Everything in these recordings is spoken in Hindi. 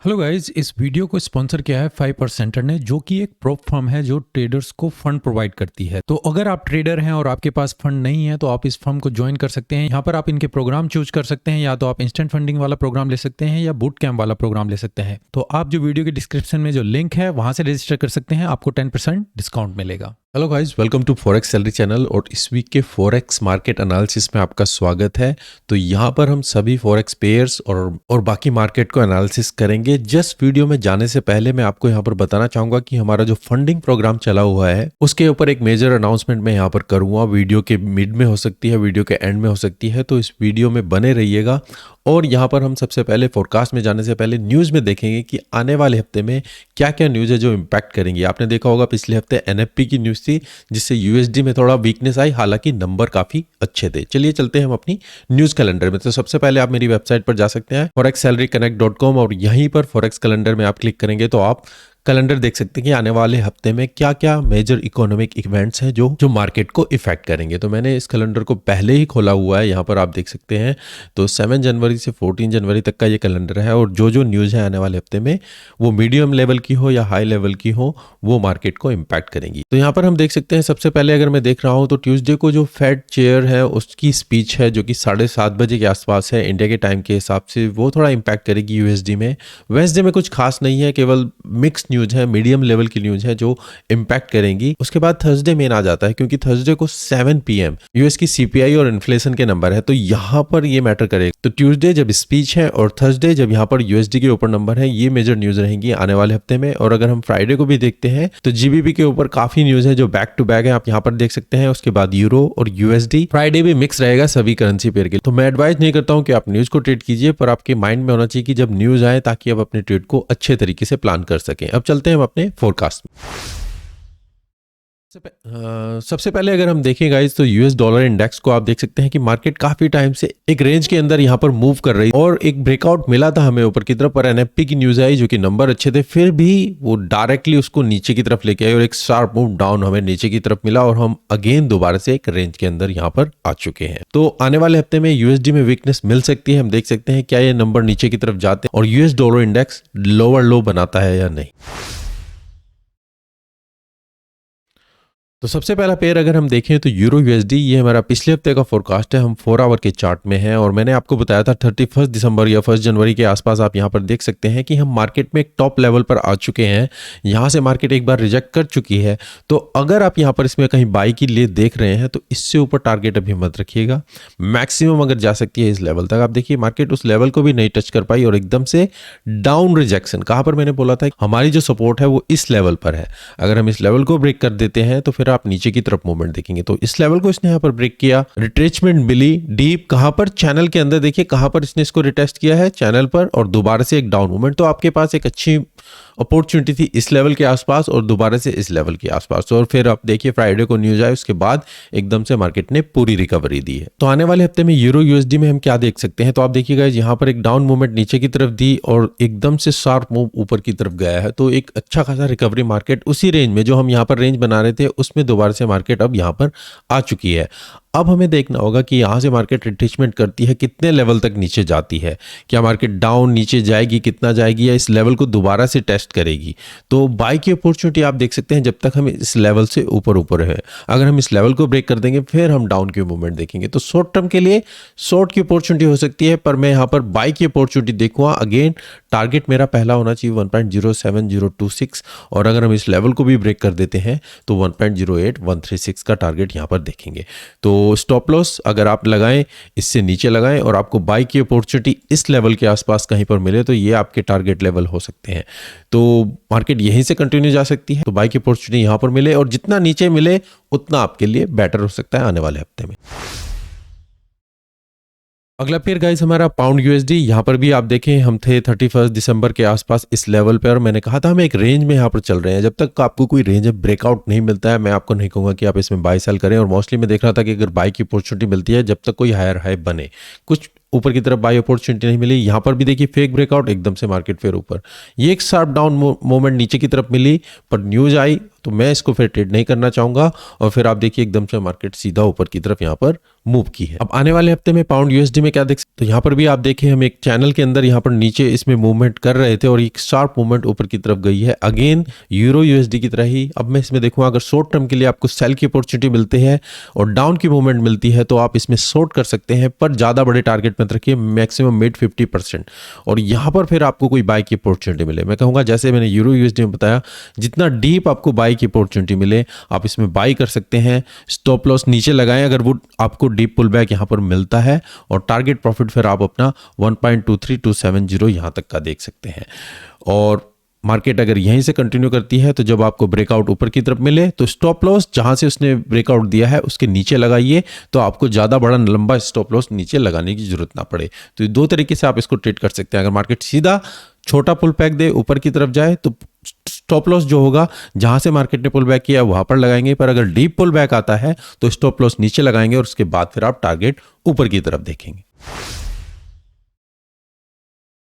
हेलो गाइस, इस वीडियो को स्पॉन्सर किया है 5% ने, जो कि एक प्रोप फर्म है जो ट्रेडर्स को फंड प्रोवाइड करती है। तो अगर आप ट्रेडर हैं और आपके पास फंड नहीं है तो आप इस फर्म को ज्वाइन कर सकते हैं। यहाँ पर आप इनके प्रोग्राम चूज कर सकते हैं, या तो आप इंस्टेंट फंडिंग वाला प्रोग्राम ले सकते हैं या बूट कैम्प वाला प्रोग्राम ले सकते हैं। तो आप जो वीडियो के डिस्क्रिप्शन में जो लिंक है वहां से रजिस्टर कर सकते हैं, आपको 10% डिस्काउंट मिलेगा। Hello guys, welcome to forex salary channel. और इस वीक के फॉरेक्स मार्केट एनालिसिस में आपका स्वागत है। तो यहाँ पर हम सभी फॉरेक्स पेयर्स और बाकी मार्केट को एनालिसिस करेंगे। जस्ट वीडियो में जाने से पहले मैं आपको यहाँ पर बताना चाहूंगा कि हमारा जो फंडिंग प्रोग्राम चला हुआ है उसके ऊपर एक मेजर अनाउंसमेंट मैं यहाँ पर करूंगा। वीडियो के मिड में हो सकती है, वीडियो के एंड में हो सकती है, तो इस वीडियो में बने रहिएगा। और यहाँ पर हम सबसे पहले फोरकास्ट में जाने से पहले न्यूज़ में देखेंगे कि आने वाले हफ्ते में क्या क्या न्यूज़ है जो इम्पैक्ट करेंगी। आपने देखा होगा पिछले हफ्ते एनएफपी की न्यूज़ थी जिससे यूएसडी में थोड़ा वीकनेस आई, हालांकि नंबर काफ़ी अच्छे थे। चलिए चलते हैं हम अपनी न्यूज़ कैलेंडर में। तो सबसे पहले आप मेरी वेबसाइट पर जा सकते हैं forex-salary-connect.com, और यहीं पर फॉरेक्स कैलेंडर में आप क्लिक करेंगे तो आप कैलेंडर देख सकते हैं कि आने वाले हफ्ते में क्या क्या मेजर इकोनॉमिक इवेंट्स हैं जो मार्केट को इफेक्ट करेंगे। तो मैंने इस कैलेंडर को पहले ही खोला हुआ है, यहाँ पर आप देख सकते हैं। तो 7 जनवरी से 14 जनवरी तक का ये कैलेंडर है, और जो न्यूज़ है आने वाले हफ्ते में वो मीडियम लेवल की हो या हाई लेवल की हो, वो मार्केट को इम्पैक्ट करेंगी। तो यहाँ पर हम देख सकते हैं, सबसे पहले अगर मैं देख रहा हूँ तो ट्यूसडे को जो फेड चेयर है उसकी स्पीच है जो कि 7:30 बजे के आसपास है इंडिया के टाइम के हिसाब से, वो थोड़ा इम्पैक्ट करेगी यूएसडी में। वेडनेसडे में कुछ खास नहीं है, केवल मिक्स न्यूज़ है, मीडियम लेवल की न्यूज़ है जो इम्पैक्ट करेंगी। उसके बाद थर्सडे मेन आ जाता है, क्योंकि थर्सडे को 7 PM यूएस की सीपीआई और इन्फ्लेशन के नंबर है, तो यहाँ पर ये मैटर करेगा। तो ट्यूसडे जब स्पीच है और थर्सडे जब यहाँ पर यूएसडी के ऊपर नंबर है, ये मेजर न्यूज़ रहेंगी आने वाले हफ्ते में। और अगर हम फ्राइडे को भी देखते हैं तो जीबीपी के ऊपर काफी न्यूज़ है जो बैक टू बैक है, आप यहाँ पर देख सकते हैं। उसके बाद यूरो और यूएसडी, फ्राइडे भी मिक्स रहेगा सभी करेंसी पेयर के। तो मैं एडवाइस नहीं करता हूँ कि आप न्यूज़ को ट्रेड कीजिए, पर आपके माइंड में होना चाहिए कि जब न्यूज़ आए ताकि आप अपने ट्रेड को अच्छे तरीके से प्लान कर सकें। अब चलते हैं हम अपने फोरकास्ट में। सबसे पहले अगर हम देखें गाइस तो यूएस डॉलर इंडेक्स को आप देख सकते हैं कि मार्केट काफी टाइम से एक रेंज के अंदर यहां पर मूव कर रही, और एक ब्रेकआउट मिला था हमें ऊपर की तरफ, पर एनएफपी की न्यूज आई जो कि नंबर अच्छे थे, फिर भी वो डायरेक्टली उसको नीचे की तरफ लेके आई और एक शार्प मूव डाउन हमें नीचे की तरफ मिला, और हम अगेन दोबारा से एक रेंज के अंदर यहां पर आ चुके हैं। तो आने वाले हफ्ते में यूएसडी में वीकनेस मिल सकती है। हम देख सकते हैं क्या ये नंबर नीचे की तरफ जाते हैं और यूएस डॉलर इंडेक्स लोअर लो बनाता है या नहीं। तो सबसे पहला पेयर अगर हम देखें तो यूरो यूएसडी, ये हमारा पिछले हफ्ते का फोरकास्ट है। हम 4 आवर के चार्ट में हैं, और मैंने आपको बताया था 31 दिसंबर या 1 जनवरी के आसपास आप यहां पर देख सकते हैं कि हम मार्केट में एक टॉप लेवल पर आ चुके हैं। यहां से मार्केट एक बार रिजेक्ट कर चुकी है, तो अगर आप यहां पर इसमें कहीं बाई की लिए देख रहे हैं तो इससे ऊपर टारगेट अभी मत रखिएगा। मैक्सिमम अगर जा सकती है इस लेवल तक। आप देखिए मार्केट उस लेवल को भी नहीं टच कर पाई और एकदम से डाउन रिजेक्शन। कहां पर मैंने बोला था हमारी जो सपोर्ट है वो इस लेवल पर है, अगर हम इस लेवल को ब्रेक कर देते हैं तो फिर आप नीचे की तरफ मूवमेंट देखेंगे। तो इस लेवल को इसने यहां पर ब्रेक किया, रिट्रेचमेंट मिली डीप, कहां पर चैनल के अंदर। देखिए कहां पर इसने इसको रिटेस्ट किया है, चैनल पर, और दोबारा से एक डाउन मूवमेंट। तो आपके पास एक अच्छी अपॉर्चुनिटी थी इस लेवल के आसपास और दोबारा से इस लेवल के आसपास। और फिर आप देखिए फ्राइडे को न्यूज आई, उसके बाद एकदम से मार्केट ने पूरी रिकवरी दी है। तो आने वाले हफ्ते में यूरो यूएसडी में हम क्या देख सकते हैं, तो आप देखिएगा यहां पर एक डाउन मूवमेंट नीचे की तरफ दी और एकदम से शार्प मूव ऊपर की तरफ गया है। तो एक अच्छा खासा रिकवरी मार्केट उसी रेंज में जो हम यहां पर रेंज बना रहे थे उसमें दोबारा से मार्केट अब यहां पर आ चुकी है। अब हमें देखना होगा कि यहां से मार्केट रिट्रेसमेंट करती है, कितने लेवल तक नीचे जाती है। क्या मार्केट डाउन नीचे जाएगी, कितना जाएगी, या इस लेवल को दोबारा से टेस्ट करेगी। तो बाई की अपॉर्चुनिटी आप देख सकते हैं जब तक हम इस लेवल से ऊपर है। अगर हम इस लेवल को ब्रेक कर देंगे फिर हम डाउन की मूवमेंट देखेंगे। तो शॉर्ट टर्म के लिए शॉर्ट की अपॉर्चुनिटी हो सकती है, पर मैं यहाँ पर बाई की अपॉर्चुनिटी देखूंगा। अगेन टारगेट मेरा पहला होना चाहिए 1.07026, और अगर हम इस लेवल को भी ब्रेक कर देते हैं तो 1.08136 का टारगेट यहाँ पर देखेंगे। तो स्टॉप लॉस अगर आप लगाएं इससे नीचे लगाएं और आपको बाई की अपॉर्चुनिटी इस लेवल के आसपास कहीं पर मिले तो ये आपके टारगेट लेवल हो सकते हैं। तो मार्केट यहीं से कंटिन्यू जा सकती है, तो बाई की अपॉर्चुनिटी यहां पर मिले, और जितना नीचे मिले उतना आपके लिए बेटर हो सकता है आने वाले हफ्ते में। अगला पेयर गाइस हमारा पाउंड यूएसडी। यहाँ पर भी आप देखें हम थे 31 दिसंबर के आसपास इस लेवल पे, और मैंने कहा था हम एक रेंज में यहाँ पर चल रहे हैं। जब तक आपको कोई रेंज ब्रेकआउट नहीं मिलता है मैं आपको नहीं कहूँगा कि आप इसमें बाई सेल करें। और मोस्टली मैं देख रहा था कि अगर बाई की अपॉर्चुनिटी मिलती है, जब तक कोई हायर हाई बने, कुछ ऊपर की तरफ बाई अपॉर्चुनिटी नहीं मिली। यहाँ पर भी देखिए फेक ब्रेकआउट, एकदम से मार्केट फिर ऊपर, ये एक शार्प डाउन मोमेंट नीचे की तरफ मिली, पर न्यूज आई तो मैं इसको फिर ट्रेड नहीं करना चाहूँगा। और फिर आप देखिए एकदम से मार्केट सीधा ऊपर की तरफ यहाँ पर मूव की है। अब आने वाले हफ्ते में पाउंड यूएसडी में क्या देख सकते, तो यहाँ पर भी आप देखें हम एक चैनल के अंदर यहाँ पर नीचे इसमें मूवमेंट कर रहे थे और एक शार्प मूवमेंट ऊपर की तरफ गई है, अगेन यूरो यूएसडी की तरह ही। अब मैं इसमें देखूंगा अगर शॉर्ट टर्म के लिए आपको सेल की अपॉर्चुनिटी मिलती है और डाउन की मूवमेंट मिलती है तो आप इसमें शॉर्ट कर सकते हैं, पर ज़्यादा बड़े टारगेट मत रखिए, मैक्सिमम मिड 50%। और यहाँ पर फिर आपको कोई बाई की अपॉर्चुनिटी मिले, मैं कहूँगा जैसे मैंने यूरो यूएसडी में बताया, जितना डीप आपको बाई की अपॉर्चुनिटी मिले आप इसमें बाई कर सकते हैं। स्टॉप लॉस नीचे लगाएं अगर वो आपको डीप पुल बैक यहाँ पर मिलता है, और टारगेट प्रॉफिट फिर आप अपना 1.23270 यहाँ तक का देख सकते हैं। और मार्केट अगर यहीं से कंटिन्यू करती है तो जब आपको ब्रेकआउट ऊपर की तरफ मिले तो स्टॉप लॉस जहां से उसने ब्रेकआउट दिया है उसके नीचे लगाइए, तो आपको ज़्यादा बड़ा लंबा स्टॉप लॉस नीचे लगाने की जरूरत ना पड़े। तो ये दो तरीके से आप इसको ट्रेड कर सकते हैं। अगर मार्केट सीधा छोटा पुल बैक दे ऊपर की तरफ जाए तो स्टॉप लॉस जो होगा जहां से मार्केट ने पुल बैक किया वहां पर लगाएंगे, पर अगर डीप पुल बैक आता है तो स्टॉप लॉस नीचे लगाएंगे और उसके बाद फिर आप टारगेट ऊपर की तरफ देखेंगे।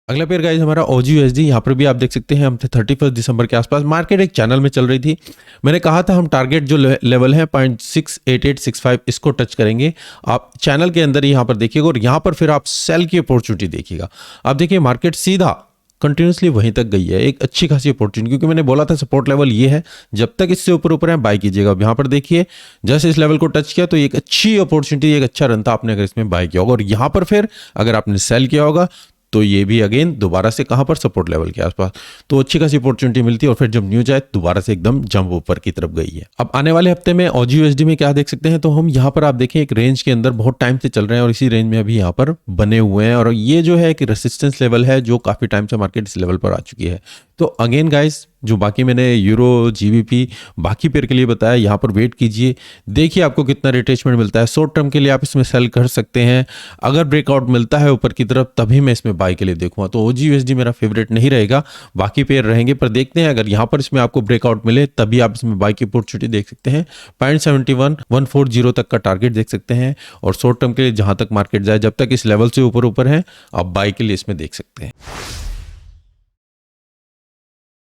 अगला पेयर गाइस हमारा ओजी यूएसडी, यहाँ पर भी आप देख सकते हैं हम थे 31 दिसंबर के आसपास, मार्केट एक चैनल में चल रही थी। मैंने कहा था हम टारगेट जो लेवल है 0.68865 इसको टच करेंगे। आप चैनल के अंदर यहाँ पर देखिएगा और यहाँ पर फिर आप सेल की अपॉर्चुनिटी देखिएगा। आप देखिए मार्केट सीधा कंटिन्यूसली वहीं तक गई है, एक अच्छी खासी अपॉर्चुनिटी, क्योंकि मैंने बोला था सपोर्ट लेवल ये है, जब तक इससे ऊपर ऊपर है बाय कीजिएगा। अब यहाँ पर देखिए जैसे इस लेवल को टच किया तो एक अच्छी अपॉर्चुनिटी, एक अच्छा रन था, आपने अगर इसमें बाय किया होगा। और यहाँ पर फिर अगर आपने सेल किया होगा तो ये भी अगेन दोबारा से कहां पर सपोर्ट लेवल के आसपास, तो अच्छी खासी अपॉर्चुनिटी मिलती है और फिर जब न्यूज आए दोबारा से एकदम जंप ऊपर की तरफ गई है। अब आने वाले हफ्ते में ऑजी यूएसडी में क्या देख सकते हैं, तो हम यहां पर आप देखें एक रेंज के अंदर बहुत टाइम से चल रहे हैं और इसी रेंज में अभी यहां पर बने हुए हैं, और ये जो है कि रेसिस्टेंस लेवल है जो काफी टाइम से मार्केट इस लेवल पर आ चुकी है। तो अगेन गाइस जो बाकी मैंने यूरो जीबीपी बाकी पेयर के लिए बताया, यहाँ पर वेट कीजिए, देखिए आपको कितना रिट्रेसमेंट मिलता है। शॉर्ट टर्म के लिए आप इसमें सेल कर सकते हैं, अगर ब्रेकआउट मिलता है ऊपर की तरफ तभी मैं इसमें बाय के लिए देखूंगा। तो ओजी यूएसडी मेरा फेवरेट नहीं रहेगा, बाकी पेयर रहेंगे, पर देखते हैं अगर यहाँ पर इसमें आपको ब्रेकआउट मिले तभी आप इसमें बाय की अपॉर्चुनिटी देख सकते हैं। 0.71140 तक का टारगेट देख सकते हैं, और शॉर्ट टर्म के लिए जहां तक मार्केट जाए जब तक इस लेवल से ऊपर ऊपर है आप बाय के लिए इसमें देख सकते हैं।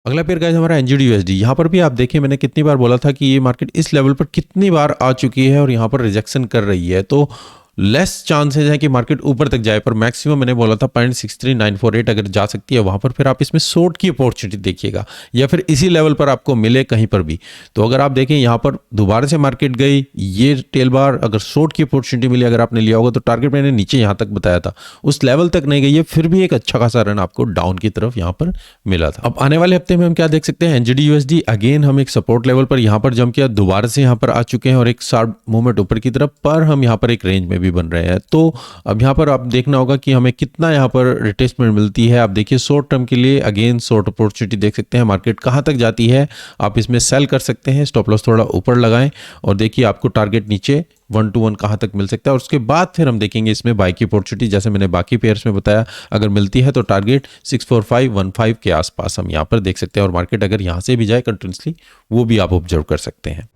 अगला पेयर गाइस हमारा एनजीडी यूएसडी, यहाँ पर भी आप देखिए मैंने कितनी बार बोला था कि ये मार्केट इस लेवल पर कितनी बार आ चुकी है और यहाँ पर रिजेक्शन कर रही है, तो लेस चांसेस है कि मार्केट ऊपर तक जाए, पर मैक्सिमम मैंने बोला था 0.63948 अगर जा सकती है वहां पर फिर आप इसमें शॉर्ट की अपॉर्चुनिटी देखिएगा, या फिर इसी लेवल पर आपको मिले कहीं पर भी। तो अगर आप देखें यहाँ पर दोबारा से मार्केट गई, ये टेल बार अगर शॉर्ट की अपॉर्चुनिटी मिली अगर आपने लिया होगा तो टारगेट मैंने नीचे यहाँ तक बताया था, उस लेवल तक नहीं गई है, फिर भी एक अच्छा खासा रन आपको डाउन की तरफ यहाँ पर मिला था। अब आने वाले हफ्ते में हम क्या देख सकते हैं, एनजीडी यूएसडी अगेन हम एक सपोर्ट लेवल पर यहाँ पर जंप किया, दोबारा से यहाँ पर आ चुके हैं और एक शार्प मूवमेंट ऊपर की तरफ, पर हम यहाँ पर एक रेंज में भी बन रहे हैं। तो अब यहाँ पर आप देखना होगा कि हमें कितना यहाँ पर रिट्रेसमेंट मिलती है। आप देखिए शॉर्ट टर्म के लिए अगेन शॉर्ट अपॉर्चुनिटी देख सकते हैं, मार्केट कहाँ तक जाती है आप इसमें सेल कर सकते हैं, स्टॉप लॉस थोड़ा ऊपर लगाएं और देखिए आपको टारगेट नीचे 1 to 1 कहाँ तक मिल सकता है, और उसके बाद फिर हम देखेंगे इसमें बाय की अपॉर्चुनिटी, जैसे मैंने बाकी पेयर्स में बताया अगर मिलती है तो टारगेट 64515 के आसपास हम यहाँ पर देख सकते हैं, और मार्केट अगर यहाँ से भी जाए कंटिन्यूसली वो भी आप ऑब्जर्व कर सकते हैं।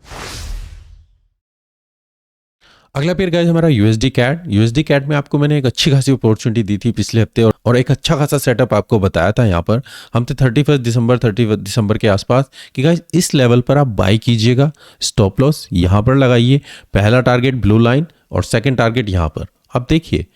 अगला पेयर गाइस हमारा यूएसडी कैट, यूएसडी कैट में आपको मैंने एक अच्छी खासी अपॉर्चुनिटी दी थी पिछले हफ्ते, और एक अच्छा खासा सेटअप आपको बताया था। यहाँ पर हम थे 31 दिसंबर के आसपास कि गाइस इस लेवल पर आप बाय कीजिएगा, स्टॉप लॉस यहाँ पर लगाइए, पहला टारगेट ब्लू लाइन और सेकंड टारगेट यहाँ पर। अब देखिए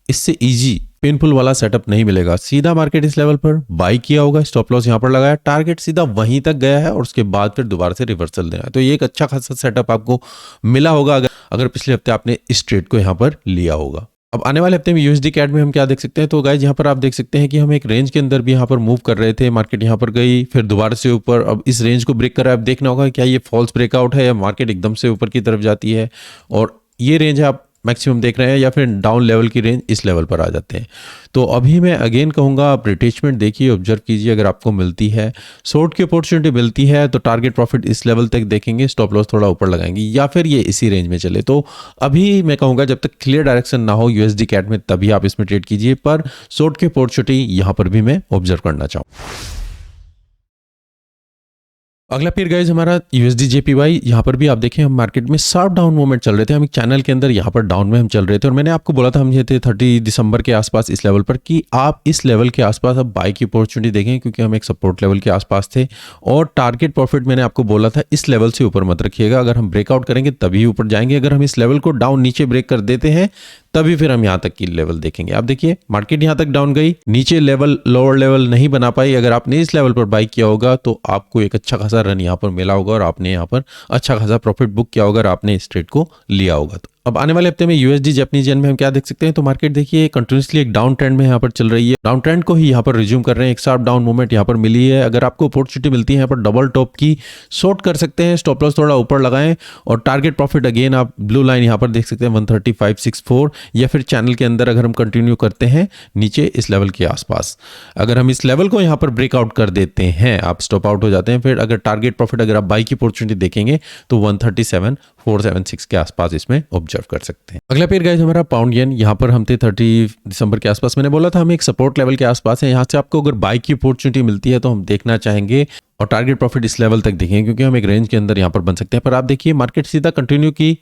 इससे इजी पेनफुल वाला सेटअप नहीं मिलेगा, सीधा मार्केट इस लेवल पर बाय किया होगा, स्टॉप लॉस यहाँ पर लगाया, टारगेट सीधा वहीं तक गया है और उसके बाद फिर दोबारा से रिवर्सल देना है। तो ये एक अच्छा खासा सेटअप आपको मिला होगा अगर पिछले हफ्ते आपने इस ट्रेड को यहाँ पर लिया होगा। अब आने वाले हफ्ते में यूएसडी कैट में हम क्या देख सकते हैं, तो गाइस यहाँ पर आप देख सकते हैं कि हम एक रेंज के अंदर भी यहाँ पर मूव कर रहे थे, मार्केट यहाँ पर गई फिर दोबारा से ऊपर, अब इस रेंज को ब्रेक कर रहा है। अब देखना होगा क्या ये फॉल्स ब्रेकआउट है या मार्केट एकदम से ऊपर की तरफ जाती है, और ये रेंज है आप मैक्सिमम देख रहे हैं, या फिर डाउन लेवल की रेंज इस लेवल पर आ जाते हैं। तो अभी मैं अगेन कहूँगा आप रिट्रेसमेंट देखिए, ऑब्जर्व कीजिए, अगर आपको मिलती है शॉर्ट की अपॉर्चुनिटी मिलती है तो टारगेट प्रॉफिट इस लेवल तक देखेंगे, स्टॉप लॉस थोड़ा ऊपर लगाएंगे, या फिर ये इसी रेंज में चले। तो अभी मैं कहूँगा जब तक क्लियर डायरेक्शन ना हो यूएसडी कैट में तभी आप इसमें ट्रेड कीजिए, पर शॉर्ट की अपॉर्चुनिटी यहाँ पर भी मैं ऑब्जर्व करना चाहूँ। अगला पेयर गाइज हमारा USD JPY। यहाँ पर भी आप देखें हम मार्केट में शार्प डाउन मूवमेंट चल रहे थे, हम एक चैनल के अंदर यहाँ पर डाउन में हम चल रहे थे और मैंने आपको बोला था हम ये थे 30 दिसंबर के आसपास इस लेवल पर कि आप इस लेवल के आसपास अब बाई की अपॉर्चुनिटी देखें, क्योंकि हम एक सपोर्ट लेवल के आसपास थे और टारगेट प्रॉफिट मैंने आपको बोला था इस लेवल से ऊपर मत रखिएगा, अगर हम ब्रेकआउट करेंगे तभी ऊपर जाएंगे, अगर हम इस लेवल को डाउन नीचे ब्रेक कर देते हैं तभी फिर हम यहाँ तक की लेवल देखेंगे। आप देखिए मार्केट यहाँ तक डाउन गई, नीचे लेवल लोअर लेवल नहीं बना पाई, अगर आपने इस लेवल पर बाई किया होगा तो आपको एक अच्छा खासा रन यहाँ पर मिला होगा और आपने यहाँ पर अच्छा खासा प्रॉफिट बुक किया होगा और आपने इस ट्रेड को लिया होगा। तो अब आने वाले हफ्ते में USD जापानीज येन में हम क्या देख सकते हैं, तो मार्केट देखिए कंटिन्यूसली एक डाउन ट्रेंड में यहाँ पर चल रही है, डाउन ट्रेंड को ही यहाँ पर रिज्यूम कर रहे हैं, एक शार्प डाउन मूवमेंट यहाँ पर मिली है। अगर आपको अपॉर्चुनिटी मिलती है यहाँ पर डबल टॉप की शॉर्ट कर सकते हैं, स्टॉप लॉस थोड़ा ऊपर लगाएं और टारगेट प्रॉफिट अगेन आप ब्लू लाइन यहाँ पर देख सकते हैं 135.64, या फिर चैनल के अंदर अगर हम कंटिन्यू करते हैं नीचे इस लेवल के आसपास, अगर हम इस लेवल को यहाँ पर ब्रेकआउट कर देते हैं आप स्टॉप आउट हो जाते हैं। फिर अगर टारगेट प्रॉफिट अगर आप बाई की अपॉर्चुनिटी देखेंगे तो 137.476 के आसपास इसमें ऑब्जर्व कर सकते हैं। अगला पेयर गाइस हमारा पाउंड येन, यहाँ पर हम थे 30 दिसंबर के आसपास, मैंने बोला था हम एक सपोर्ट लेवल के आसपास है, यहाँ से आपको अगर बाई की अपॉर्चुनिटी मिलती है तो हम देखना चाहेंगे और टारगेट प्रॉफिट इस लेवल तक देखेंगे, क्योंकि हम एक रेंज के अंदर यहाँ पर बन सकते हैं। पर आप देखिए मार्केट सीधा कंटिन्यू की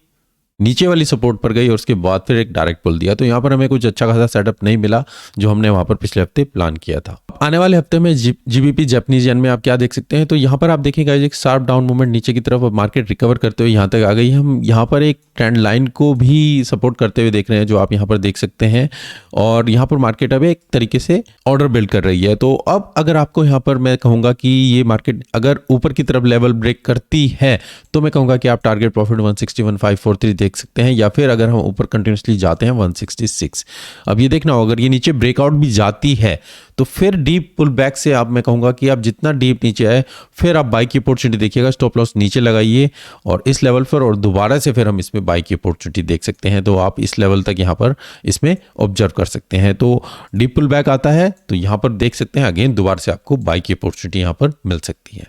नीचे वाली सपोर्ट पर गई और उसके बाद फिर एक डायरेक्ट पुल दिया, तो यहाँ पर हमें कुछ अच्छा खासा सेटअप नहीं मिला जो हमने वहां पर पिछले हफ्ते प्लान किया था। आने वाले हफ्ते में GBP जापानीज येन में आप क्या देख सकते हैं, तो यहाँ पर आप देखेंगे एक शार्प डाउन मूवमेंट नीचे की तरफ, मार्केट रिकवर करते हुए यहाँ तक आ गई। हम यहाँ पर एक ट्रेंड लाइन को भी सपोर्ट करते हुए देख रहे हैं जो आप यहाँ पर देख सकते हैं, और यहाँ पर मार्केट अब एक तरीके से ऑर्डर बिल्ड कर रही है। तो अब अगर आपको यहाँ पर मैं कहूँगा कि ये मार्केट अगर ऊपर की तरफ लेवल ब्रेक करती है तो मैं कहूँगा कि आप टारगेट प्रॉफिट 161.543 देख सकते हैं, या फिर अगर हम ऊपर कंटिन्यूसली जाते हैं 166। अब ये देखना होगा अगर ये नीचे ब्रेकआउट भी जाती है तो फिर डीप पुल बैक से आप मैं कहूँगा कि आप जितना डीप नीचे आए फिर आप बाई की अपॉर्चुनिटी देखिएगा, स्टॉप लॉस नीचे लगाइए और इस लेवल पर और दोबारा से फिर हम इसमें बाई की अपॉर्चुनिटी देख सकते हैं। तो आप इस लेवल तक यहाँ पर इसमें ऑब्जर्व कर सकते हैं। तो डीप पुल बैक आता है तो यहाँ पर देख सकते हैं अगेन दोबारा से आपको बाई की अपॉर्चुनिटी यहाँ पर मिल सकती है।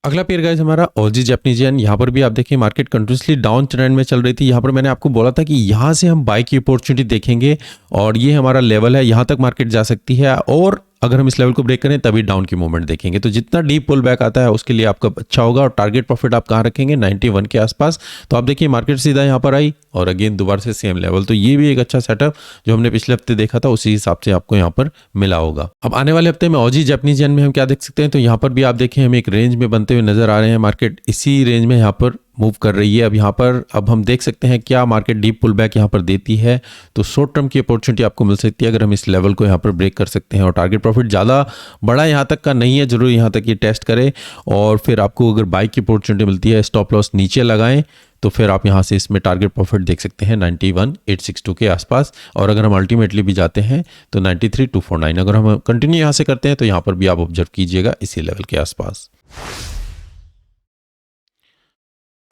अगला पेयर गाइस हमारा ऑजी जापानीज येन, यहाँ पर भी आप देखिए मार्केट कंटिन्यूसली डाउन ट्रेंड में चल रही थी। यहाँ पर मैंने आपको बोला था कि यहाँ से हम बाई की अपॉर्चुनिटी देखेंगे और ये हमारा लेवल है, यहाँ तक मार्केट जा सकती है और अगर हम इस लेवल को ब्रेक करें तभी डाउन की मूवमेंट देखेंगे। तो जितना डीप पुल बैक आता है उसके लिए आपका अच्छा होगा और टारगेट प्रॉफिट आप कहाँ रखेंगे 91 के आसपास। तो आप देखिए मार्केट सीधा यहाँ पर आई और अगेन दोबारा से सेम लेवल, तो ये भी एक अच्छा सेटअप जो हमने पिछले हफ्ते देखा था उसी हिसाब से आपको यहाँ पर मिला होगा। अब आने वाले हफ्ते में ऑजी जापानीज येन में हम क्या देख सकते हैं, तो यहाँ पर भी आप देखें हम एक रेंज में बनते हुए नजर आ रहे हैं, मार्केट इसी रेंज में यहाँ पर मूव कर रही है। अब यहाँ पर अब हम देख सकते हैं क्या मार्केट डीप पुल बैक यहाँ पर देती है, तो शॉर्ट टर्म की अपॉर्चुनिटी आपको मिल सकती है अगर हम इस लेवल को यहाँ पर ब्रेक कर सकते हैं और टारगेट प्रॉफिट ज़्यादा बड़ा यहाँ तक का नहीं है, जरूर यहाँ तक ये टेस्ट करें और फिर आपको अगर बाई की अपॉर्चुनिटी मिलती है स्टॉप लॉस नीचे लगाएं तो फिर आप यहाँ से इसमें टारगेट प्रॉफिट देख सकते हैं 91,862 के आसपास, और अगर हम अल्टीमेटली भी जाते हैं तो 93,249। अगर हम कंटिन्यू यहाँ से करते हैं तो यहाँ पर भी आप ऑब्जर्व कीजिएगा इसी लेवल के आसपास।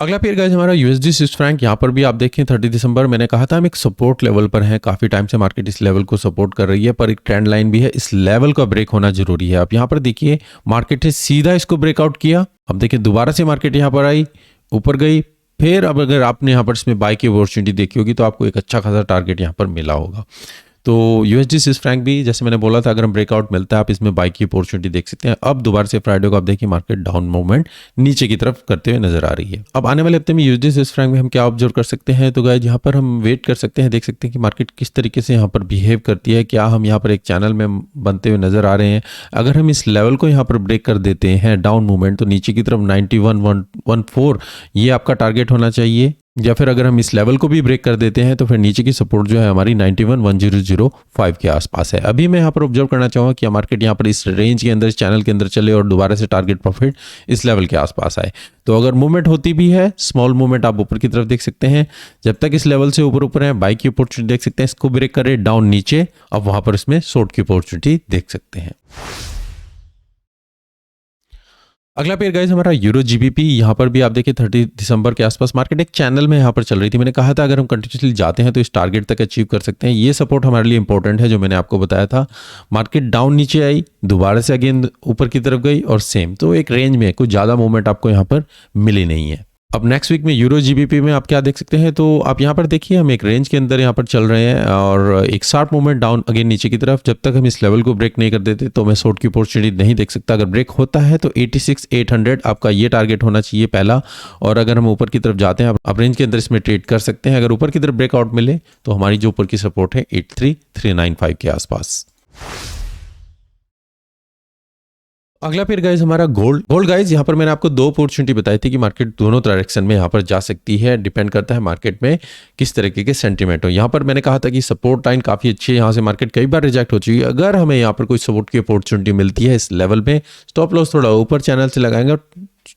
अगला पेयर गाइस हमारा USD स्विस फ्रैंक, यहाँ पर भी आप देखें 30 दिसंबर मैंने कहा था हम एक सपोर्ट लेवल पर हैं, काफी टाइम से मार्केट इस लेवल को सपोर्ट कर रही है पर एक ट्रेंड लाइन भी है, इस लेवल का ब्रेक होना जरूरी है। आप यहाँ पर देखिए मार्केट ने सीधा इसको ब्रेकआउट किया, अब देखिए दोबारा से मार्केट यहाँ पर आई ऊपर गई, फिर अब अगर आपने यहाँ पर इसमें बाई की अपॉर्चुनिटी देखी होगी तो आपको एक अच्छा खासा टारगेट यहाँ पर मिला होगा। तो USD स्विस फ्रैंक भी जैसे मैंने बोला था अगर हम ब्रेकआउट मिलता है आप इसमें बाई की अपॉर्चुनिटी देख सकते हैं। अब दोबारा से फ्राइडे को आप देखिए मार्केट डाउन मूवमेंट नीचे की तरफ करते हुए नजर आ रही है। अब आने वाले हफ्ते में USD स्विस फ्रैंक में हम क्या ऑब्जर्व कर सकते हैं, तो गाइस यहाँ पर हम वेट कर सकते हैं, देख सकते हैं कि मार्केट किस तरीके से यहाँ पर बिहेव करती है, क्या हम यहाँ पर एक चैनल में बनते हुए नजर आ रहे हैं। अगर हम इस लेवल को यहाँ पर ब्रेक कर देते हैं डाउन मूवमेंट तो नीचे की तरफ 91,114 ये आपका टारगेट होना चाहिए, या फिर अगर हम इस लेवल को भी ब्रेक कर देते हैं तो फिर नीचे की सपोर्ट जो है हमारी 91,1005 के आसपास है। अभी मैं यहाँ पर ऑब्जर्व करना चाहूँगा कि मार्केट यहाँ पर इस रेंज के अंदर इस चैनल के अंदर चले और दोबारा से टारगेट प्रॉफिट इस लेवल के आसपास आए। तो अगर मूवमेंट होती भी है स्मॉल मूवमेंट आप ऊपर की तरफ देख सकते हैं, जब तक इस लेवल से ऊपर है बाई की अपॉर्चुनिटी देख सकते हैं, इसको ब्रेक करे डाउन नीचे अब वहां पर इसमें शॉर्ट की अपॉर्चुनिटी देख सकते हैं। अगला पेयर गाइस हमारा यूरो GBP, यहाँ पर भी आप देखिए 30 दिसंबर के आसपास मार्केट एक चैनल में यहाँ पर चल रही थी। मैंने कहा था अगर हम कंटिन्यूसली जाते हैं तो इस टारगेट तक अचीव कर सकते हैं, ये सपोर्ट हमारे लिए इंपॉर्टेंट है जो मैंने आपको बताया था। मार्केट डाउन नीचे आई दोबारा से अगेन ऊपर की तरफ गई और सेम, तो एक रेंज में कुछ ज़्यादा मूवमेंट आपको यहाँ पर मिली नहीं है। अब नेक्स्ट वीक में यूरो जीबीपी में आप क्या देख सकते हैं, तो आप यहाँ पर देखिए हम एक रेंज के अंदर यहाँ पर चल रहे हैं और एक शार्प मूवमेंट डाउन अगेन नीचे की तरफ। जब तक हम इस लेवल को ब्रेक नहीं कर देते तो मैं शॉर्ट की अपॉर्चुनिटी नहीं देख सकता। अगर ब्रेक होता है तो 86,800 आपका ये टारगेट होना चाहिए पहला, और अगर हम ऊपर की तरफ जाते हैं आप रेंज के अंदर इसमें ट्रेड कर सकते हैं। अगर ऊपर की तरफ ब्रेकआउट मिले तो हमारी जो ऊपर की सपोर्ट है 83,395 के आसपास। अगला पेयर गाइज हमारा गोल्ड गाइज, यहाँ पर मैंने आपको दो अपॉर्चुनिटी बताई थी कि मार्केट दोनों डायरेक्शन में यहाँ पर जा सकती है, डिपेंड करता है मार्केट में किस तरीके के सेंटीमेंट हो। यहाँ पर मैंने कहा था कि सपोर्ट लाइन काफी अच्छी है, यहाँ से मार्केट कई बार रिजेक्ट हो चुकी है। अगर हमें यहाँ पर कोई सपोर्ट की अपॉर्चुनिटी मिलती है इस लेवल में, स्टॉप लॉस थोड़ा ऊपर चैनल से लगाएंगे और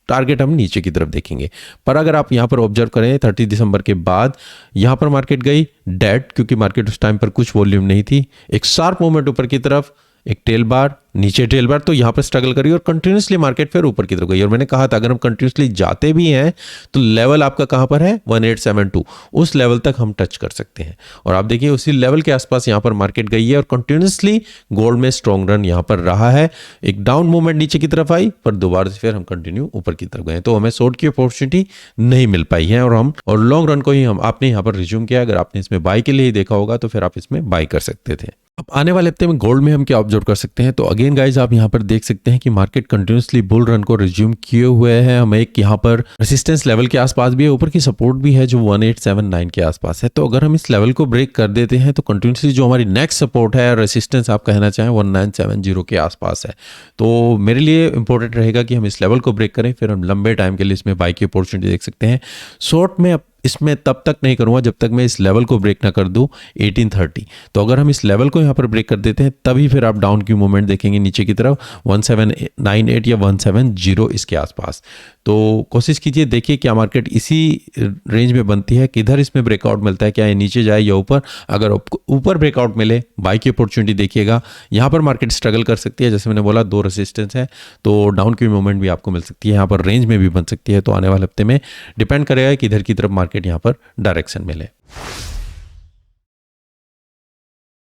टारगेट हम नीचे की तरफ देखेंगे। पर अगर आप यहाँ पर ऑब्जर्व करें 30 दिसंबर के बाद यहाँ पर मार्केट गई डेड, क्योंकि मार्केट उस टाइम पर कुछ वॉल्यूम नहीं थी। एक शार्प मूवमेंट ऊपर की तरफ, एक टेल बार, नीचे टेल बार, तो यहाँ पर स्ट्रगल करी और कंटिन्यूसली मार्केट फिर ऊपर की तरफ गई। और मैंने कहा था अगर हम कंटिन्यूसली जाते भी हैं तो लेवल आपका कहाँ पर है 1872, उस लेवल तक हम टच कर सकते हैं। और आप देखिए उसी लेवल के आसपास यहाँ पर मार्केट गई है और कंटिन्यूसली गोल्ड में स्ट्रॉन्ग रन यहाँ पर रहा है। एक डाउन मूवमेंट नीचे की तरफ आई पर दोबारा से फिर हम कंटिन्यू ऊपर की तरफ गए, तो हमें शॉर्ट की अपॉर्चुनिटी नहीं मिल पाई है और लॉन्ग रन को ही आपने यहाँ पर रिज्यूम किया। अगर आपने इसमें बाय के लिए ही देखा होगा तो फिर आप इसमें बाय कर सकते थे। अब आने वाले हफ्ते में गोल्ड में हम क्या ऑब्जर्व कर सकते हैं, तो अगेन गाइज आप यहाँ पर देख सकते हैं कि मार्केट कंटिन्यूसली बुल रन को रिज्यूम किए हुए हैं। हमें एक यहाँ पर रेजिस्टेंस लेवल के आसपास भी है, ऊपर की सपोर्ट भी है जो 1879 के आसपास है। तो अगर हम इस लेवल को ब्रेक कर देते हैं तो कंटिन्यूसली जो हमारी नेक्स्ट सपोर्ट है, रेजिस्टेंस आप कहना चाहें 1970 के आसपास है। तो मेरे लिए इंपॉर्टेंट रहेगा कि हम इस लेवल को ब्रेक करें, फिर हम लंबे टाइम के लिए इसमें बाय की अपॉर्चुनिटी देख सकते हैं। शॉर्ट में इसमें तब तक नहीं करूंगा जब तक मैं इस लेवल को ब्रेक ना कर दूं 1830। तो अगर हम इस लेवल को यहाँ पर ब्रेक कर देते हैं तभी फिर आप डाउन की मूवमेंट देखेंगे नीचे की तरफ 1798 या 170 इसके आसपास। तो कोशिश कीजिए, देखिए क्या मार्केट इसी रेंज में बनती है, किधर इसमें ब्रेकआउट मिलता है, क्या ये नीचे जाए या ऊपर। अगर ऊपर ब्रेकआउट मिले बाय की अपॉर्चुनिटी देखिएगा। यहाँ पर मार्केट स्ट्रगल कर सकती है, जैसे मैंने बोला दो रेजिस्टेंस है, तो डाउन की मूवमेंट भी आपको मिल सकती है, यहाँ पर रेंज में भी बन सकती है। तो आने वाले हफ्ते में डिपेंड करेगा कि इधर की तरफ मार्केट यहाँ पर डायरेक्शन मिले।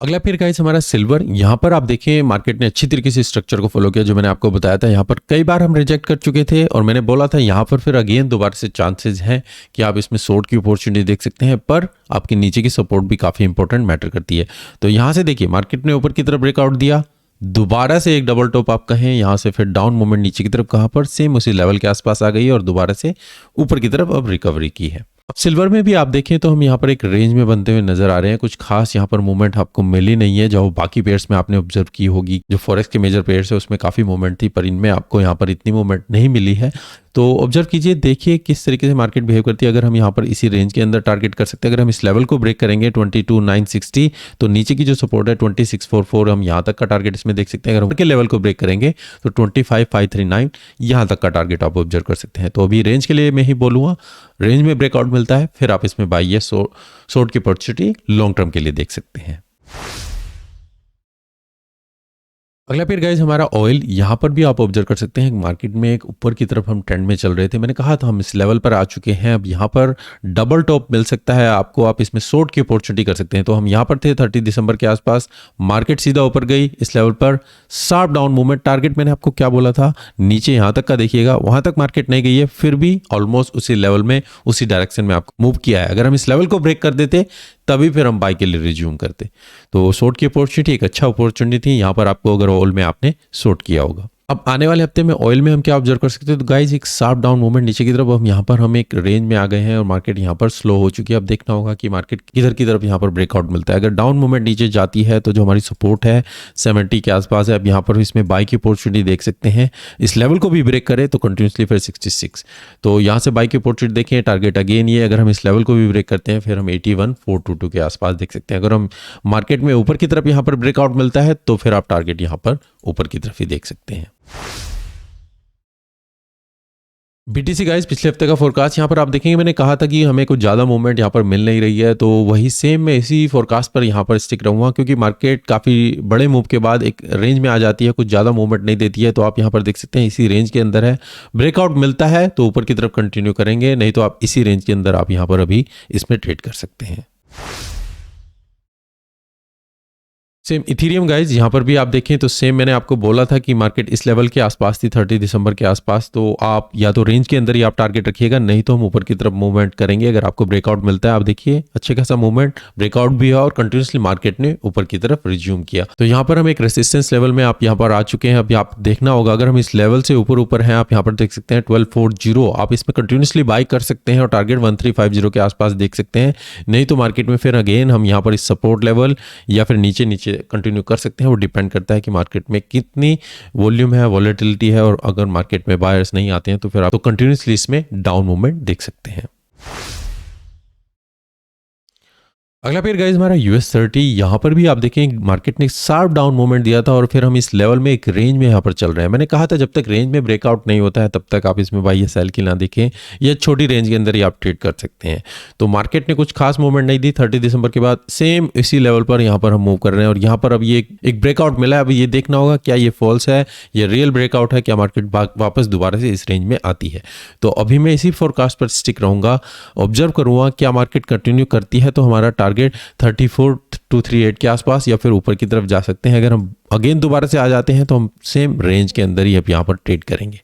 अगला फिर गाइस हमारा सिल्वर, यहाँ पर आप देखें मार्केट ने अच्छी तरीके से स्ट्रक्चर को फॉलो किया जो मैंने आपको बताया था। यहाँ पर कई बार हम रिजेक्ट कर चुके थे और मैंने बोला था यहाँ पर फिर अगेन दोबारा से चांसेस हैं कि आप इसमें शॉर्ट की अपॉर्चुनिटी देख सकते हैं, पर आपके नीचे की सपोर्ट भी काफ़ी इंपॉर्टेंट मैटर करती है। तो यहाँ से देखिए मार्केट ने ऊपर की तरफ ब्रेकआउट दिया, दोबारा से एक डबल टॉप आप कहें, यहाँ से फिर डाउन मूवमेंट नीचे की तरफ कहाँ पर सेम उसी लेवल के आसपास आ गई और दोबारा से ऊपर की तरफ अब रिकवरी की है। अब सिल्वर में भी आप देखें तो हम यहाँ पर एक रेंज में बनते हुए नजर आ रहे हैं। कुछ खास यहाँ पर मूवमेंट आपको मिली नहीं है जो बाकी पेयर्स में आपने ऑब्जर्व की होगी। जो फॉरेक्स के मेजर पेयर्स है उसमें काफ़ी मूवमेंट थी, पर इनमें आपको यहाँ पर इतनी मूवमेंट नहीं मिली है। तो ऑब्जर्व कीजिए, देखिए किस तरीके से मार्केट बिहेव करती है। अगर हम यहाँ पर इसी रेंज के अंदर टारगेट कर सकते हैं, अगर हम इस लेवल को ब्रेक करेंगे 22,960, तो नीचे की जो सपोर्ट है 2644, हम यहाँ तक का टारगेट इसमें देख सकते हैं। अगर हम के लेवल को ब्रेक करेंगे तो 25,539 यहाँ तक का टारगेट आप ऑब्जर्व कर सकते हैं। तो अभी रेंज के लिए मैं ही बोलूँगा, रेंज में ब्रेकआउट मिलता है फिर आप इसमें बाई या शॉर्ट की अपॉर्चुनिटी लॉन्ग टर्म के लिए देख सकते हैं। अगला पेयर गाइज हमारा ऑयल, यहाँ पर भी आप ऑब्जर्व कर सकते हैं मार्केट में एक ऊपर की तरफ हम ट्रेंड में चल रहे थे। मैंने कहा था हम इस लेवल पर आ चुके हैं, अब यहाँ पर डबल टॉप मिल सकता है आपको, आप इसमें शॉर्ट की अपॉर्चुनिटी कर सकते हैं। तो हम यहाँ पर थे 30 दिसंबर के आसपास, मार्केट सीधा ऊपर गई इस लेवल पर, शार्प डाउन मूवमेंट, टारगेट मैंने आपको क्या बोला था नीचे यहाँ तक का देखिएगा, वहां तक मार्केट नहीं गई है, फिर भी ऑलमोस्ट उसी लेवल में उसी डायरेक्शन में आपको मूव किया है। अगर हम इस लेवल को ब्रेक कर देते तभी फिर हम बाय के लिए रिज्यूम करते। तो शॉर्ट की अपॉर्चुनिटी एक अच्छा अपॉर्चुनिटी थी यहाँ पर आपको, अगर ऑयल में आपने शॉर्ट किया होगा। अब आने वाले हफ्ते में ऑयल में हम क्या ऑब्जर्व कर सकते हैं, तो गाइज एक शार्प डाउन मूवमेंट नीचे की तरफ, हम यहाँ पर हम एक रेंज में आ गए हैं और मार्केट यहाँ पर स्लो हो चुकी है। अब देखना होगा कि मार्केट किधर की तरफ यहाँ पर ब्रेकआउट मिलता है। अगर डाउन मूवमेंट नीचे जाती है तो जो हमारी सपोर्ट है 70 के आसपास है, अब यहाँ पर इसमें बाई की अपॉर्चुनिटी देख सकते हैं। इस लेवल को भी ब्रेक करे तो कंटिन्यूसली फिर 66, तो यहाँ से बाई की अपॉर्चुनिटी देखें, टारगेट अगेन ये, अगर हम इस लेवल को भी ब्रेक करते हैं फिर हम 81,422 के आसपास देख सकते हैं। अगर हम मार्केट में ऊपर की तरफ यहाँ पर ब्रेकआउट मिलता है तो फिर आप टारगेट यहाँ पर ऊपर की तरफ ही देख सकते हैं। बीटीसी गाइस पिछले हफ्ते का फोरकास्ट यहाँ पर आप देखेंगे, मैंने कहा था कि हमें कुछ ज़्यादा मूवमेंट यहाँ पर मिल नहीं रही है, तो वही सेम मैं इसी फोरकास्ट पर यहाँ पर स्टिक रहूँगा, क्योंकि मार्केट काफ़ी बड़े मूव के बाद एक रेंज में आ जाती है, कुछ ज़्यादा मूवमेंट नहीं देती है। तो आप यहाँ पर देख सकते हैं इसी रेंज के अंदर है, ब्रेकआउट मिलता है तो ऊपर की तरफ कंटिन्यू करेंगे, नहीं तो आप इसी रेंज के अंदर आप यहाँ पर अभी इसमें ट्रेड कर सकते हैं। सेम इथेरियम गाइज, यहाँ पर भी आप देखें तो सेम मैंने आपको बोला था कि मार्केट इस लेवल के आसपास थी 30 दिसंबर के आसपास, तो आप या तो रेंज के अंदर ही आप टारगेट रखिएगा, नहीं तो हम ऊपर की तरफ मूवमेंट करेंगे। अगर आपको ब्रेकआउट मिलता है, आप देखिए अच्छे खासा मूवमेंट ब्रेकआउट भी है और कंटिन्यूसली मार्केट ने ऊपर की तरफ रिज्यूम किया। तो यहाँ पर हम एक रेसिस्टेंस लेवल में आप यहाँ पर आ चुके हैं। अभी आप देखना होगा, अगर हम इस लेवल से ऊपर हैं, आप यहाँ पर देख सकते हैं 1240, आप इसमें कंटिन्यूसली बाई कर सकते हैं और टारगेट 1350 के आसपास देख सकते हैं। नहीं तो मार्केट में फिर अगेन हम यहाँ पर इस सपोर्ट लेवल या फिर नीचे कंटिन्यू कर सकते हैं। वो डिपेंड करता है कि मार्केट में कितनी वॉल्यूम है, वॉलेटिलिटी है, और अगर मार्केट में बायर्स नहीं आते हैं तो फिर आप तो कंटिन्यूसली इसमें डाउन मूवमेंट देख सकते हैं। अगला पेयर गाइस हमारा US30, यहाँ पर भी आप देखें मार्केट ने शार्प डाउन मूवमेंट दिया था और फिर हम इस लेवल में एक रेंज में यहाँ पर चल रहे हैं। मैंने कहा था जब तक रेंज में ब्रेकआउट नहीं होता है तब तक आप इसमें बाई या सेल की ना देखें, या छोटी रेंज के अंदर ही आप ट्रेड कर सकते हैं। तो मार्केट ने कुछ खास मूवमेंट नहीं दी 30 दिसंबर के बाद, सेम इसी लेवल पर यहाँ पर हम मूव कर रहे हैं और यहाँ पर अब ये एक ब्रेकआउट मिला है। अब ये देखना होगा क्या ये फॉल्स है, ये रियल ब्रेकआउट है, क्या मार्केट वापस दोबारा से इस रेंज में आती है। तो अभी मैं इसी फोरकास्ट पर स्टिक रहूंगा, ऑब्जर्व करूंगा क्या मार्केट कंटिन्यू करती है तो हमारा टारगेट 34,238 के आसपास या फिर ऊपर की तरफ जा सकते हैं। अगर हम अगेन दोबारा से आ जाते हैं तो हम सेम रेंज के अंदर ही अब यहाँ पर ट्रेड करेंगे।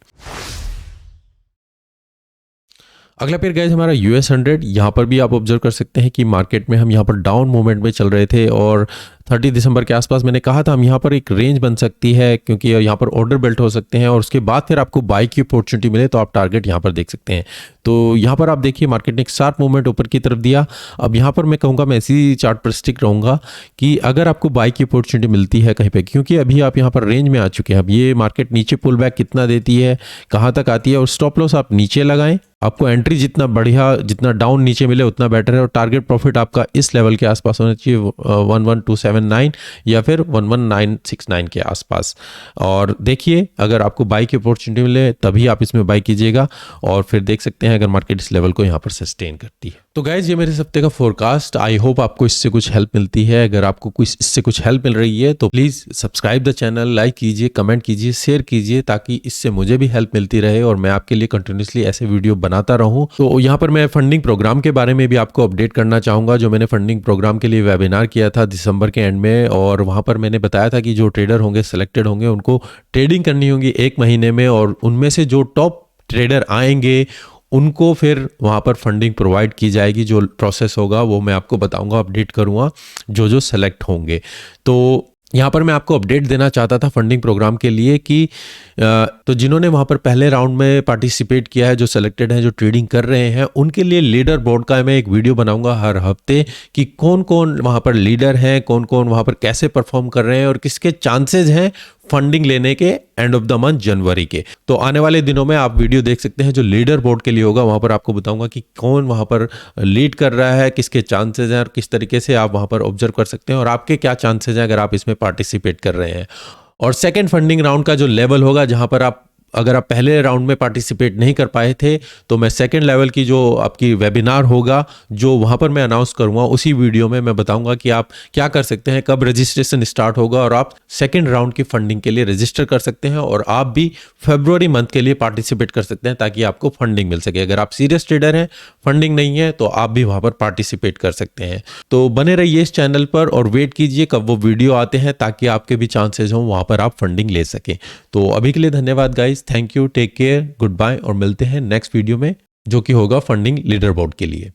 अगला पेयर गाइस हमारा US100, यहाँ पर भी आप ऑब्जर्व कर सकते हैं कि मार्केट में हम यहाँ पर डाउन मूवमेंट में चल रहे थे और 30 दिसंबर के आसपास मैंने कहा था हम यहाँ पर एक रेंज बन सकती है, क्योंकि यहाँ पर ऑर्डर बेल्ट हो सकते हैं और उसके बाद फिर आपको बाई की अपॉर्चुनिटी मिले तो आप टारगेट यहाँ पर देख सकते हैं। तो यहाँ पर आप देखिए मार्केट ने एक शार्प मूवमेंट ऊपर की तरफ दिया। अब यहाँ पर मैं कहूँगा, मैं इसी चार्ट पर स्टिक रहूँगा कि अगर आपको बाई की अपॉर्चुनिटी मिलती है कहीं पे, क्योंकि अभी आप यहाँ पर रेंज में आ चुके हैं। अब ये मार्केट नीचे पुल बैक कितना देती है, कहाँ तक आती है, और स्टॉप लॉस आप नीचे लगाएं। आपको एंट्री जितना बढ़िया, जितना डाउन नीचे मिले उतना बेटर है, और टारगेट प्रॉफिट आपका इस लेवल के आसपास होना चाहिए 11279 या फिर 11969 के आसपास। और देखिए अगर आपको बाई की अपॉर्चुनिटी मिले तभी आप इसमें बाई कीजिएगा और फिर देख सकते हैं अगर मार्केट इस लेवल को यहाँ पर सस्टेन करती है। तो गाइज ये मेरे इस हफ्ते का फोरकास्ट, आई होप आपको इससे कुछ हेल्प मिलती है। अगर आपको कुछ इससे कुछ हेल्प मिल रही है तो please subscribe the channel, like कीजिए, कमेंट कीजिए, शेयर कीजिए, ताकि इससे मुझे भी हेल्प मिलती रहे और मैं आपके लिए कंटिन्यूसली ऐसे वीडियो बनाता रहूं। तो यहाँ पर मैं फंडिंग प्रोग्राम के बारे में भी आपको अपडेट करना चाहूँगा, जो मैंने फंडिंग प्रोग्राम के लिए वेबिनार किया था दिसंबर के एंड में, और वहाँ पर मैंने बताया था कि जो ट्रेडर होंगे, सिलेक्टेड होंगे, उनको ट्रेडिंग करनी होगी 1 महीने में, और उनमें से जो टॉप ट्रेडर आएंगे उनको फिर वहाँ पर फंडिंग प्रोवाइड की जाएगी। जो प्रोसेस होगा वो मैं आपको बताऊंगा, अपडेट करूँगा जो सेलेक्ट होंगे। तो यहाँ पर मैं आपको अपडेट देना चाहता था फंडिंग प्रोग्राम के लिए कि तो जिन्होंने वहाँ पर पहले राउंड में पार्टिसिपेट किया है, जो सिलेक्टेड हैं, जो ट्रेडिंग कर रहे हैं, उनके लिए लीडर बोर्ड का मैं एक वीडियो बनाऊंगा हर हफ्ते कि कौन कौन वहाँ पर लीडर हैं, कौन कौन वहाँ पर कैसे परफॉर्म कर रहे हैं और किसके चांसेस हैं फंडिंग लेने के एंड ऑफ द मंथ जनवरी के। तो आने वाले दिनों में आप वीडियो देख सकते हैं जो लीडर बोर्ड के लिए होगा। वहाँ पर आपको बताऊंगा कि कौन वहाँ पर लीड कर रहा है, किसके चांसेस हैं और किस तरीके से आप वहाँ पर ऑब्जर्व कर सकते हैं और आपके क्या चांसेस हैं अगर आप इसमें पार्टिसिपेट कर रहे हैं। और सेकेंड फंडिंग राउंड का जो लेवल होगा, जहाँ पर आप अगर आप पहले राउंड में पार्टिसिपेट नहीं कर पाए थे तो मैं सेकंड लेवल की जो आपकी वेबिनार होगा, जो वहाँ पर मैं अनाउंस करूँगा, उसी वीडियो में मैं बताऊँगा कि आप क्या कर सकते हैं, कब रजिस्ट्रेशन स्टार्ट होगा और आप सेकंड राउंड की फंडिंग के लिए रजिस्टर कर सकते हैं और आप भी फरवरी मंथ के लिए पार्टिसिपेट कर सकते हैं ताकि आपको फंडिंग मिल सके। अगर आप सीरियस ट्रेडर हैं, फंडिंग नहीं है, तो आप भी वहाँ पर पार्टिसिपेट कर सकते हैं। तो बने रहिए इस चैनल पर और वेट कीजिए कब वो वीडियो आते हैं ताकि आपके भी चांसेस हों वहाँ पर आप फंडिंग ले सकें। तो अभी के लिए धन्यवाद guys, thank you, take care, goodbye, और मिलते हैं नेक्स्ट वीडियो में जो कि होगा फंडिंग लीडर बोर्ड के लिए।